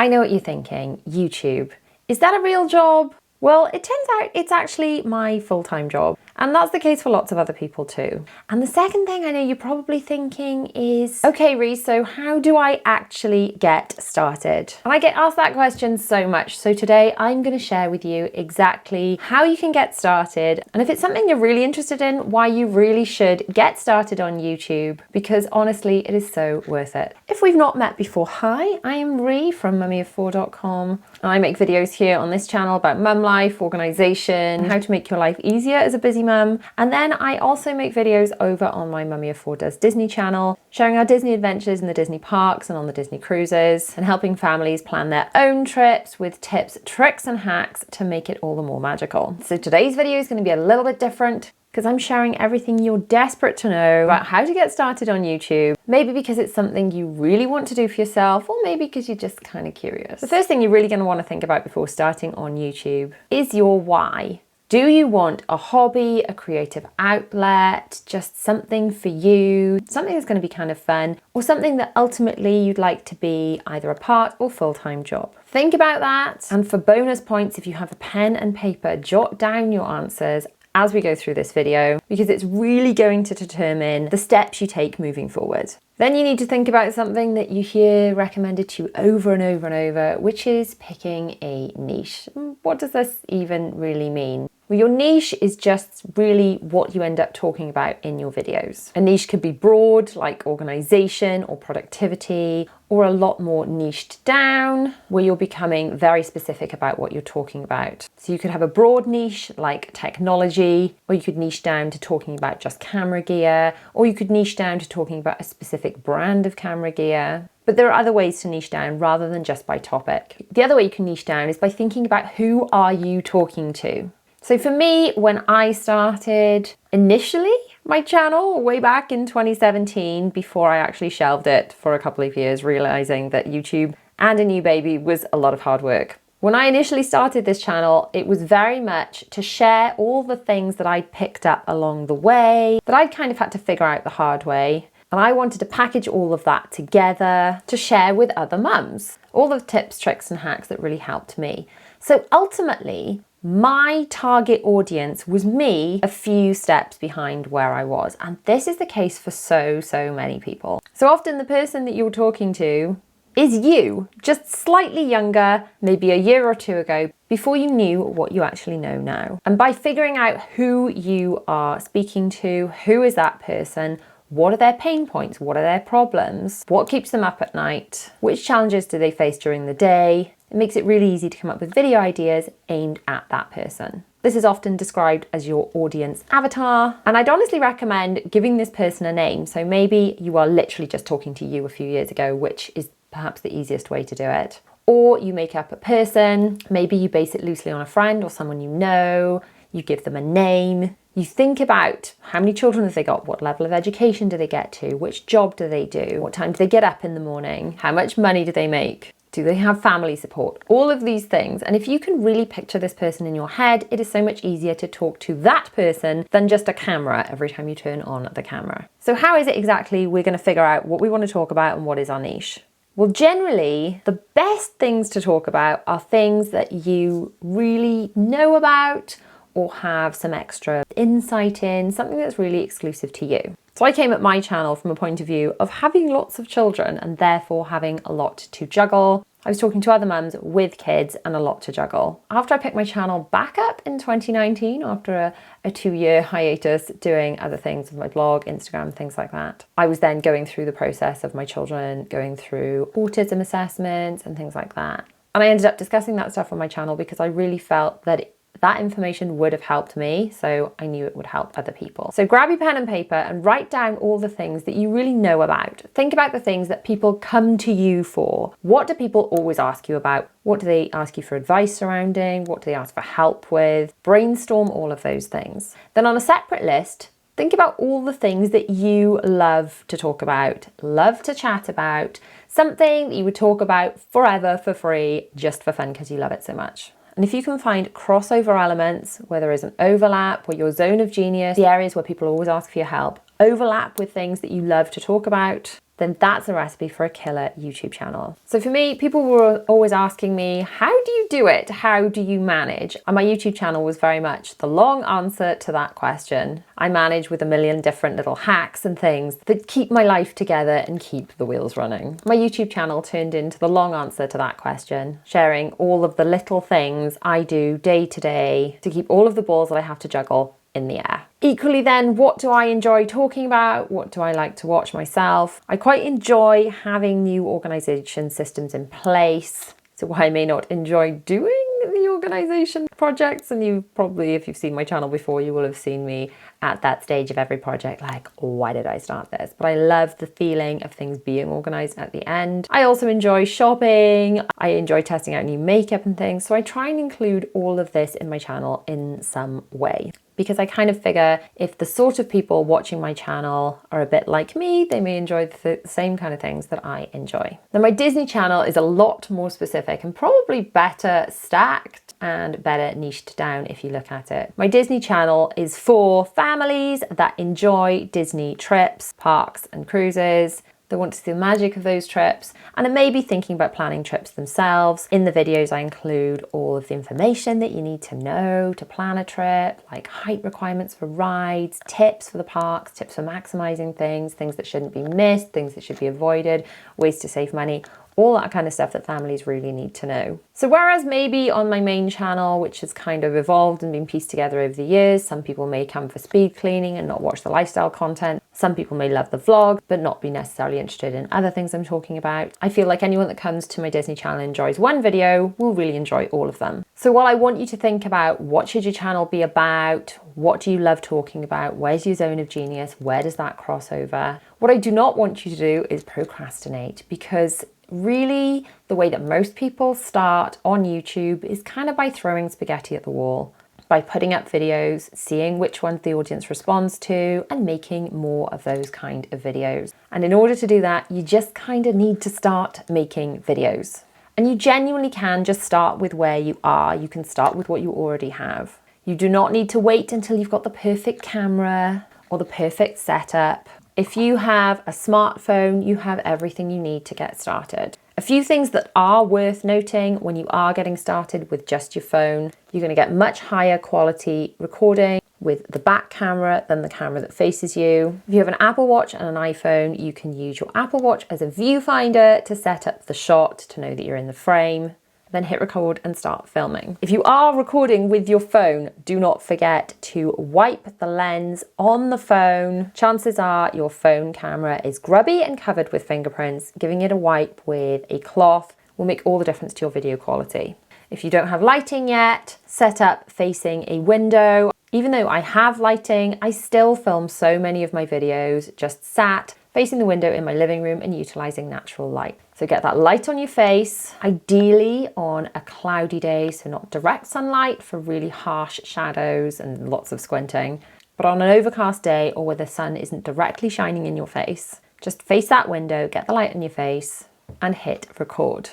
I know what you're thinking. YouTube. Is that a real job? Well, it turns out it's actually my full-time job. And that's the case for lots of other people too. And the second thing I know you're probably thinking is, okay, Reese, so how do I actually get started? And I get asked that question so much. So today I'm going to share with you exactly how you can get started. And if it's something you're really interested in, why you really should get started on YouTube, because honestly, it is so worth it. If we've not met before, hi, I am Ree from mummyof4.com. And I make videos here on this channel about mum life, organisation, how to make your life easier as a busy mum. And then I also make videos over on my Mummy of 4 Does Disney channel, sharing our Disney adventures in the Disney parks and on the Disney cruises, and helping families plan their own trips with tips, tricks and hacks to make it all the more magical. So today's video is going to be a little bit different, because I'm sharing everything you're desperate to know about how to get started on YouTube. Maybe because it's something you really want to do for yourself, or maybe because you're just kind of curious. The first thing you're really going to want to think about before starting on YouTube is your why. Do you want a hobby, a creative outlet, just something for you, something that's going to be kind of fun, or something that ultimately you'd like to be either a part or full-time job? Think about that. And for bonus points, if you have a pen and paper, jot down your answers as we go through this video, because it's really going to determine the steps you take moving forward. Then you need to think about something that you hear recommended to you over and over and over, which is picking a niche. What does this even really mean? Well, your niche is just really what you end up talking about in your videos. A niche could be broad, like organisation or productivity, or a lot more niched down, where you're becoming very specific about what you're talking about. So you could have a broad niche like technology, or you could niche down to talking about just camera gear, or you could niche down to talking about a specific brand of camera gear. But there are other ways to niche down rather than just by topic. The other way you can niche down is by thinking about who are you talking to. So for me, when I started initially my channel way back in 2017, before I actually shelved it for a couple of years, realizing that YouTube and a new baby was a lot of hard work. When I initially started this channel, it was very much to share all the things that I'd picked up along the way, that I'd kind of had to figure out the hard way. And I wanted to package all of that together to share with other mums. All the tips, tricks and hacks that really helped me. So ultimately, my target audience was me a few steps behind where I was. And this is the case for so many people. So often the person that you're talking to is you, just slightly younger, maybe a year or two ago, before you knew what you actually know now. And by figuring out who you are speaking to, who is that person, what are their pain points? What are their problems? What keeps them up at night? Which challenges do they face during the day? It makes it really easy to come up with video ideas aimed at that person. This is often described as your audience avatar, and I'd honestly recommend giving this person a name. So maybe you are literally just talking to you a few years ago, which is perhaps the easiest way to do it. Or you make up a person, maybe you base it loosely on a friend or someone you know, you give them a name. You think about how many children have they got, what level of education do they get to, which job do they do, what time do they get up in the morning, how much money do they make, do they have family support, all of these things. And if you can really picture this person in your head, it is so much easier to talk to that person than just a camera every time you turn on the camera. So how is it exactly we're going to figure out what we want to talk about and what is our niche? Well, generally, the best things to talk about are things that you really know about or have some extra insight in, something that's really exclusive to you. So I came at my channel from a point of view of having lots of children and therefore having a lot to juggle. I was talking to other mums with kids and a lot to juggle. After I picked my channel back up in 2019, after a 2-year hiatus doing other things with my blog, Instagram, things like that, I was then going through the process of my children going through autism assessments and things like that. And I ended up discussing that stuff on my channel because I really felt that that information would have helped me, so I knew it would help other people. So grab your pen and paper and write down all the things that you really know about. Think about the things that people come to you for. What do people always ask you about? What do they ask you for advice surrounding? What do they ask for help with? Brainstorm all of those things. Then on a separate list, think about all the things that you love to talk about, love to chat about, something that you would talk about forever for free, just for fun because you love it so much. And if you can find crossover elements where there is an overlap, where your zone of genius, the areas where people always ask for your help, overlap with things that you love to talk about, then that's a recipe for a killer YouTube channel. So for me, people were always asking me, how do you do it? How do you manage? And my YouTube channel was very much the long answer to that question. I manage with a million different little hacks and things that keep my life together and keep the wheels running. My YouTube channel turned into the long answer to that question, sharing all of the little things I do day to day to keep all of the balls that I have to juggle in the air. Equally then, what do I enjoy talking about? What do I like to watch myself? I quite enjoy having new organisation systems in place. So why I may not enjoy doing the organisation projects, and you probably, if you've seen my channel before, you will have seen me at that stage of every project like, why did I start this? But I love the feeling of things being organised at the end. I also enjoy shopping. I enjoy testing out new makeup and things. So I try and include all of this in my channel in some way, because I kind of figure if the sort of people watching my channel are a bit like me, they may enjoy the same kind of things that I enjoy. Now, my Disney channel is a lot more specific and probably better stacked and better niched down if you look at it. My Disney channel is for families that enjoy Disney trips, parks and cruises. They want to see the magic of those trips, and are maybe thinking about planning trips themselves. In the videos, I include all of the information that you need to know to plan a trip, like height requirements for rides, tips for the parks, tips for maximizing things, things that shouldn't be missed, things that should be avoided, ways to save money, all that kind of stuff that families really need to know. So whereas maybe on my main channel, which has kind of evolved and been pieced together over the years, some people may come for speed cleaning and not watch the lifestyle content. Some people may love the vlog, but not be necessarily interested in other things I'm talking about. I feel like anyone that comes to my Disney channel and enjoys one video will really enjoy all of them. So while I want you to think about what should your channel be about, what do you love talking about, where's your zone of genius, where does that cross over? What I do not want you to do is procrastinate, because really the way that most people start on YouTube is kind of by throwing spaghetti at the wall, by putting up videos, seeing which ones the audience responds to, and making more of those kind of videos. And in order to do that, you just kind of need to start making videos. And you genuinely can just start with where you are. You can start with what you already have. You do not need to wait until you've got the perfect camera or the perfect setup. If you have a smartphone, you have everything you need to get started. A few things that are worth noting when you are getting started with just your phone: you're going to get much higher quality recording with the back camera than the camera that faces you. If you have an Apple Watch and an iPhone, you can use your Apple Watch as a viewfinder to set up the shot to know that you're in the frame. Then hit record and start filming. If you are recording with your phone, do not forget to wipe the lens on the phone. Chances are your phone camera is grubby and covered with fingerprints. Giving it a wipe with a cloth will make all the difference to your video quality. If you don't have lighting yet, set up facing a window. Even though I have lighting, I still film so many of my videos just sat facing the window in my living room and utilizing natural light. So get that light on your face, ideally on a cloudy day, so not direct sunlight for really harsh shadows and lots of squinting, but on an overcast day or where the sun isn't directly shining in your face. Just face that window, get the light on your face, and hit record.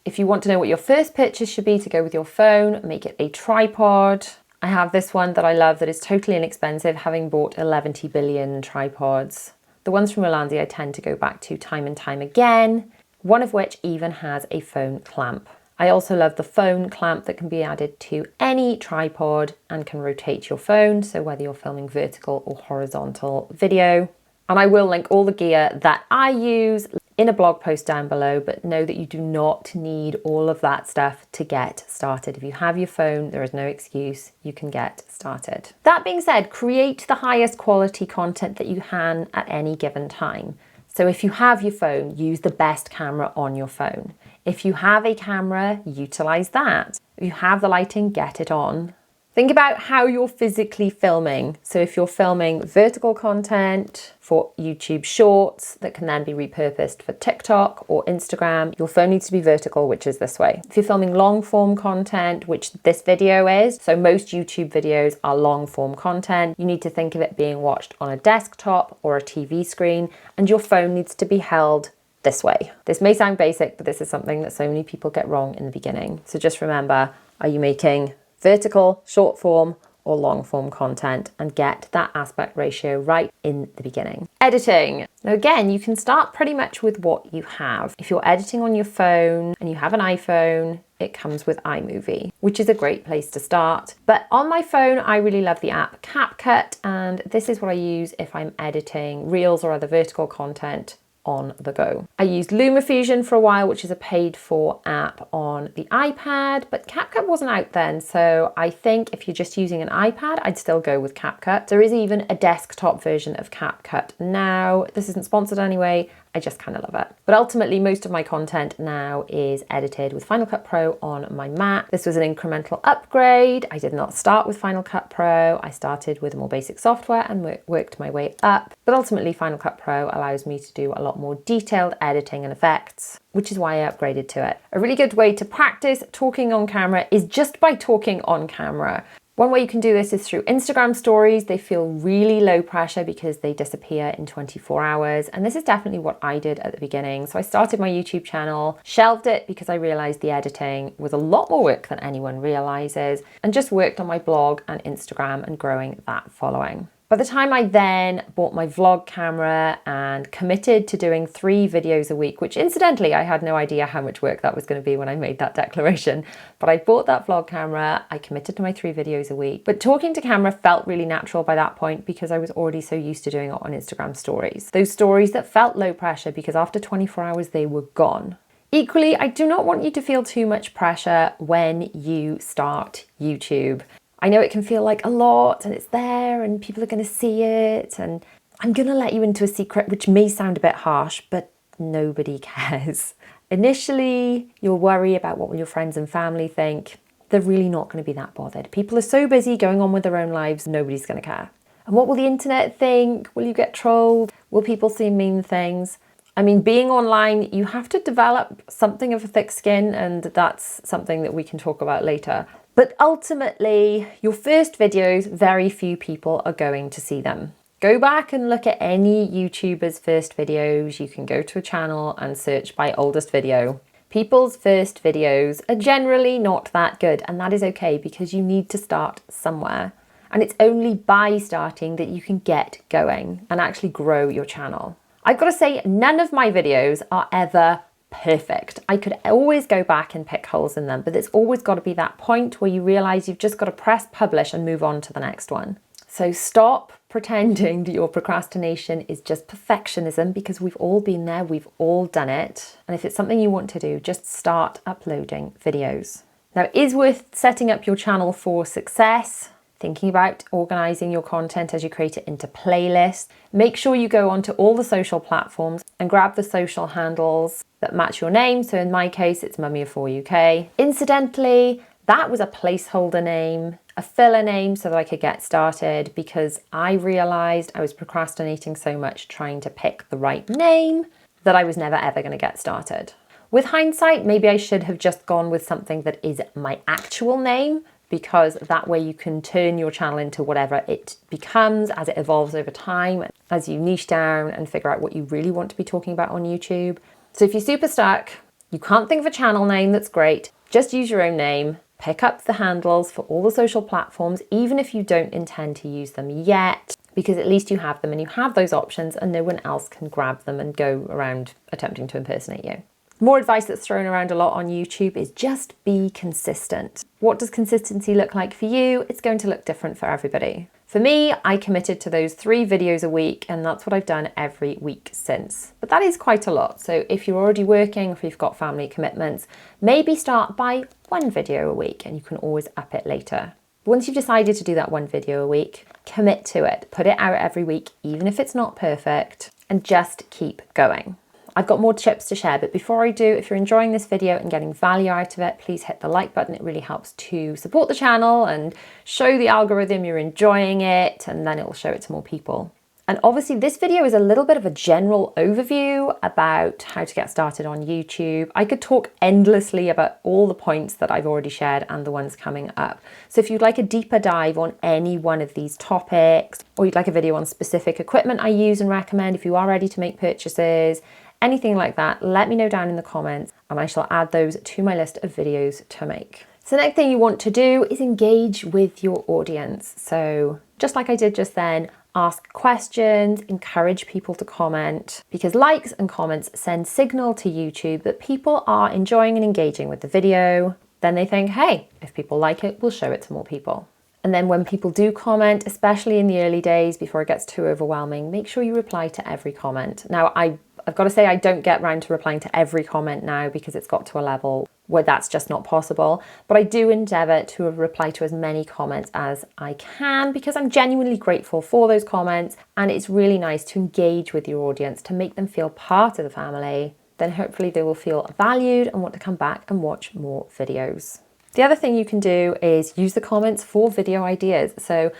If you want to know what your first picture should be to go with your phone, make it a tripod. I have this one that I love that is totally inexpensive, having bought 11 billion tripods. The ones from Rolandi I tend to go back to time and time again, one of which even has a phone clamp. I also love the phone clamp that can be added to any tripod and can rotate your phone, so whether you're filming vertical or horizontal video. And I will link all the gear that I use in a blog post down below, but know that you do not need all of that stuff to get started. If you have your phone, there is no excuse, you can get started. That being said, create the highest quality content that you can at any given time. So if you have your phone, use the best camera on your phone. If you have a camera, utilize that. If you have the lighting, get it on. Think about how you're physically filming. So if you're filming vertical content for YouTube Shorts that can then be repurposed for TikTok or Instagram, your phone needs to be vertical, which is this way. If you're filming long form content, which this video is, so most YouTube videos are long form content, you need to think of it being watched on a desktop or a TV screen, and your phone needs to be held this way. This may sound basic, but this is something that so many people get wrong in the beginning. So just remember, are you making vertical, short form, or long form content and get that aspect ratio right in the beginning. Editing. Now again, you can start pretty much with what you have. If you're editing on your phone and you have an iPhone, it comes with iMovie, which is a great place to start. But on my phone, I really love the app CapCut, and this is what I use if I'm editing Reels or other vertical content on the go. I used LumaFusion for a while, which is a paid for app on the iPad, but CapCut wasn't out then. So I think if you're just using an iPad, I'd still go with CapCut. There is even a desktop version of CapCut now. This isn't sponsored anyway. I just kind of love it. But ultimately, most of my content now is edited with Final Cut Pro on my Mac. This was an incremental upgrade. I did not start with Final Cut Pro. I started with more basic software and worked my way up. But ultimately, Final Cut Pro allows me to do a lot more detailed editing and effects, which is why I upgraded to it. A really good way to practice talking on camera is just by talking on camera. One way you can do this is through Instagram stories. They feel really low pressure because they disappear in 24 hours. And this is definitely what I did at the beginning. So I started my YouTube channel, shelved it because I realized the editing was a lot more work than anyone realizes, and just worked on my blog and Instagram and growing that following. By the time I then bought my vlog camera and committed to doing 3 videos a week, which incidentally, I had no idea how much work that was going to be when I made that declaration, but I bought that vlog camera, I committed to my 3 videos a week. But talking to camera felt really natural by that point because I was already so used to doing it on Instagram stories. Those stories that felt low pressure because after 24 hours, they were gone. Equally, I do not want you to feel too much pressure when you start YouTube. I know it can feel like a lot and it's there and people are going to see it, and I'm going to let you into a secret which may sound a bit harsh, but nobody cares. Initially, you'll worry about what will your friends and family think. They're really not going to be that bothered. People are so busy going on with their own lives, nobody's going to care. And what will the internet think? Will you get trolled? Will people see mean things? I mean, being online, you have to develop something of a thick skin, and that's something that we can talk about later. But ultimately, your first videos, very few people are going to see them. Go back and look at any YouTuber's first videos. You can go to a channel and search by oldest video. People's first videos are generally not that good, and that is okay because you need to start somewhere. And it's only by starting that you can get going and actually grow your channel. I've got to say, none of my videos are ever perfect. I could always go back and pick holes in them, but there's always got to be that point where you realize you've just got to press publish and move on to the next one. So stop pretending that your procrastination is just perfectionism, because we've all been there, we've all done it. And if it's something you want to do, just start uploading videos. Now, it is worth setting up your channel for success. Thinking about organizing your content as you create it into playlists. Make sure you go onto all the social platforms and grab the social handles that match your name. So in my case, it's Mummy of 4 UK. Incidentally, that was a placeholder name, a filler name so that I could get started, because I realized I was procrastinating so much trying to pick the right name that I was never ever going to get started. With hindsight, maybe I should have just gone with something that is my actual name, because that way you can turn your channel into whatever it becomes as it evolves over time, as you niche down and figure out what you really want to be talking about on YouTube. So if you're super stuck, you can't think of a channel name that's great, just use your own name, pick up the handles for all the social platforms, even if you don't intend to use them yet, because at least you have them and you have those options and no one else can grab them and go around attempting to impersonate you. More advice that's thrown around a lot on YouTube is just be consistent. What does consistency look like for you? It's going to look different for everybody. For me, I committed to those 3 videos a week, and that's what I've done every week since. But that is quite a lot. So if you're already working, if you've got family commitments, maybe start by 1 video a week and you can always up it later. Once you've decided to do that 1 video a week, commit to it. Put it out every week, even if it's not perfect, and just keep going. I've got more tips to share, but before I do, if you're enjoying this video and getting value out of it, please hit the like button. It really helps to support the channel and show the algorithm you're enjoying it, and then it will show it to more people. And obviously this video is a little bit of a general overview about how to get started on YouTube. I could talk endlessly about all the points that I've already shared and the ones coming up. So if you'd like a deeper dive on any one of these topics, or you'd like a video on specific equipment I use and recommend if you are ready to make purchases, anything like that, let me know down in the comments and I shall add those to my list of videos to make. So the next thing you want to do is engage with your audience. So just like I did just then, ask questions, encourage people to comment, because likes and comments send signal to YouTube that people are enjoying and engaging with the video. Then they think, hey, if people like it, we'll show it to more people. And then when people do comment, especially in the early days before it gets too overwhelming, make sure you reply to every comment. Now, I've got to say, I don't get round to replying to every comment now because it's got to a level where that's just not possible. But I do endeavour to reply to as many comments as I can because I'm genuinely grateful for those comments. And it's really nice to engage with your audience, to make them feel part of the family. Then hopefully they will feel valued and want to come back and watch more videos. The other thing you can do is use the comments for video ideas. So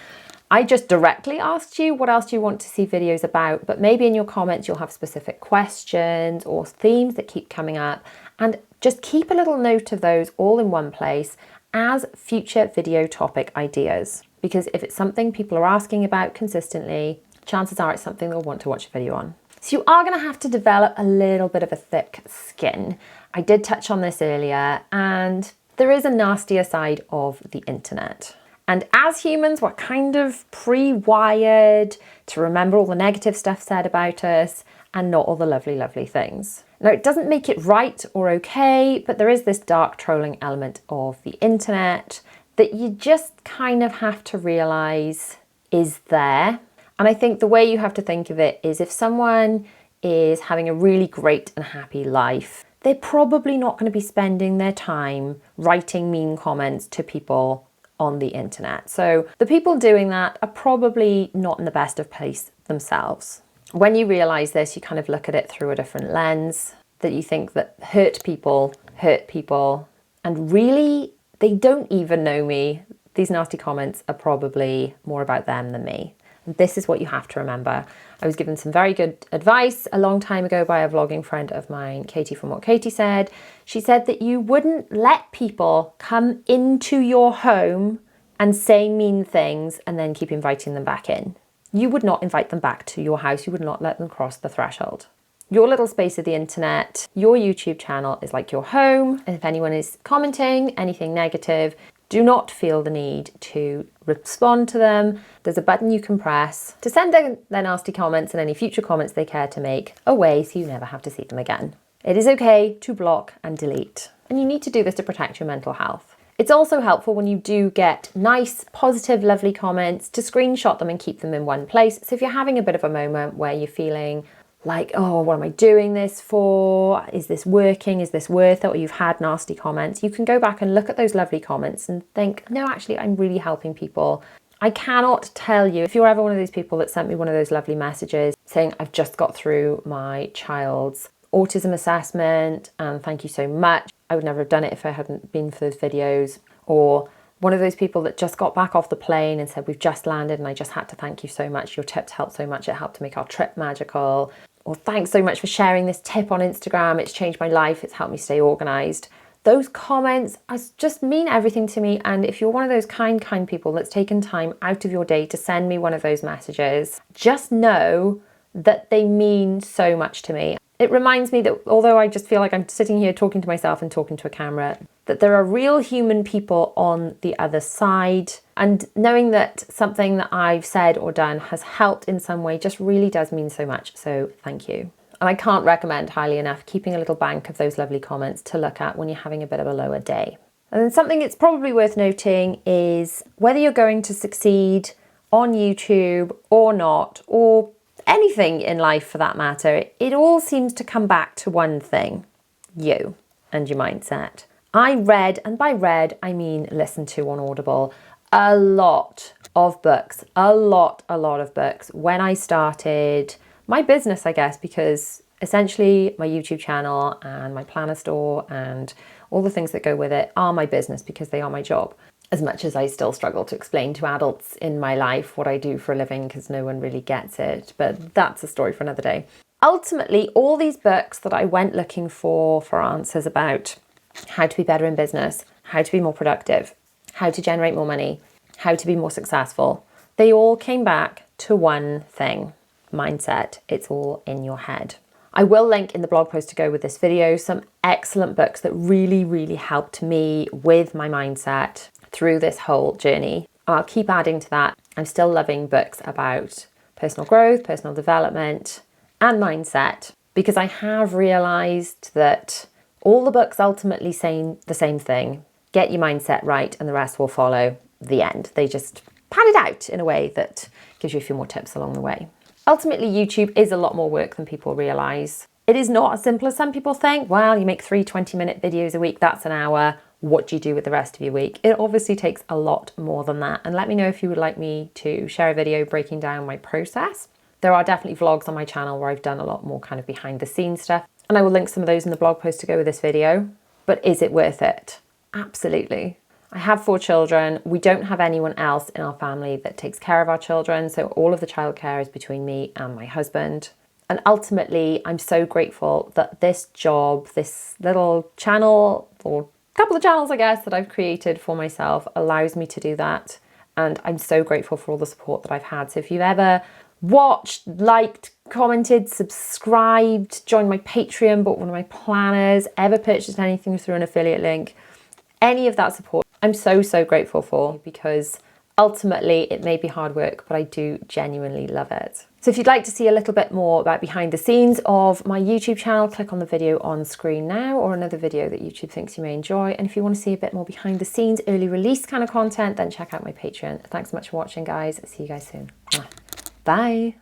I just directly asked you what else do you want to see videos about, but maybe in your comments you'll have specific questions or themes that keep coming up, and just keep a little note of those all in one place as future video topic ideas. Because if it's something people are asking about consistently, chances are it's something they'll want to watch a video on. So you are going to have to develop a little bit of a thick skin. I did touch on this earlier, and there is a nastier side of the internet. And as humans, we're kind of pre-wired to remember all the negative stuff said about us and not all the lovely, lovely things. Now, it doesn't make it right or okay, but there is this dark trolling element of the internet that you just kind of have to realize is there. And I think the way you have to think of it is if someone is having a really great and happy life, they're probably not going to be spending their time writing mean comments to people on the internet. So the people doing that are probably not in the best of place themselves. When you realize this, you kind of look at it through a different lens, that you think that hurt people, and really they don't even know me. These nasty comments are probably more about them than me. And this is what you have to remember. I was given some very good advice a long time ago by a vlogging friend of mine, Katie from What Katie Said. She said that you wouldn't let people come into your home and say mean things and then keep inviting them back in. You would not invite them back to your house. You would not let them cross the threshold. Your little space of the internet, your YouTube channel is like your home. And if anyone is commenting anything negative, do not feel the need to respond to them. There's a button you can press to send their nasty comments and any future comments they care to make away so you never have to see them again. It is okay to block and delete. And you need to do this to protect your mental health. It's also helpful when you do get nice, positive, lovely comments to screenshot them and keep them in one place. So if you're having a bit of a moment where you're feeling like, oh, what am I doing this for? Is this working? Is this worth it? Or you've had nasty comments, you can go back and look at those lovely comments and think, no, actually, I'm really helping people. I cannot tell you, if you're ever one of those people that sent me one of those lovely messages saying, I've just got through my child's autism assessment and thank you so much. I would never have done it if I hadn't been for those videos. Or one of those people that just got back off the plane and said, we've just landed and I just had to thank you so much. Your tips helped so much. It helped to make our trip magical. Or thanks so much for sharing this tip on Instagram. It's changed my life. It's helped me stay organized. Those comments just mean everything to me. And if you're one of those kind people that's taken time out of your day to send me one of those messages, just know that they mean so much to me. It reminds me that although I just feel like I'm sitting here talking to myself and talking to a camera, that there are real human people on the other side. And knowing that something that I've said or done has helped in some way just really does mean so much. So thank you. And I can't recommend highly enough keeping a little bank of those lovely comments to look at when you're having a bit of a lower day. And then something that's probably worth noting is whether you're going to succeed on YouTube or not, or anything in life for that matter, it all seems to come back to one thing: you and your mindset. I read, and by read I mean listen to on Audible, a lot of books when I started my business, I guess, because essentially my YouTube channel and my planner store and all the things that go with it are my business because they are my job. As much as I still struggle to explain to adults in my life what I do for a living because no one really gets it, but that's a story for another day. Ultimately, all these books that I went looking for answers about how to be better in business, how to be more productive, how to generate more money, how to be more successful, they all came back to one thing: mindset. It's all in your head. I will link in the blog post to go with this video some excellent books that really, really helped me with my mindset through this whole journey. I'll keep adding to that. I'm still loving books about personal growth, personal development, and mindset, because I have realized that all the books ultimately say the same thing. Get your mindset right and the rest will follow. The end. They just pad it out in a way that gives you a few more tips along the way. Ultimately, YouTube is a lot more work than people realize. It is not as simple as some people think. Well, you make 3 20-minute videos a week, that's an hour. What do you do with the rest of your week? It obviously takes a lot more than that. And let me know if you would like me to share a video breaking down my process. There are definitely vlogs on my channel where I've done a lot more kind of behind the scenes stuff. And I will link some of those in the blog post to go with this video. But is it worth it? Absolutely. I have 4 children. We don't have anyone else in our family that takes care of our children. So all of the childcare is between me and my husband. And ultimately, I'm so grateful that this job, this little channel, or couple of channels, I guess, that I've created for myself allows me to do that. And I'm so grateful for all the support that I've had. So if you've ever watched, liked, commented, subscribed, joined my Patreon, bought one of my planners, ever purchased anything through an affiliate link, any of that support, I'm so, so grateful for, because ultimately it may be hard work, but I do genuinely love it. So if you'd like to see a little bit more about behind the scenes of my YouTube channel, click on the video on screen now, or another video that YouTube thinks you may enjoy. And if you want to see a bit more behind the scenes, early release kind of content, then check out my Patreon. Thanks so much for watching, guys. See you guys soon. Bye.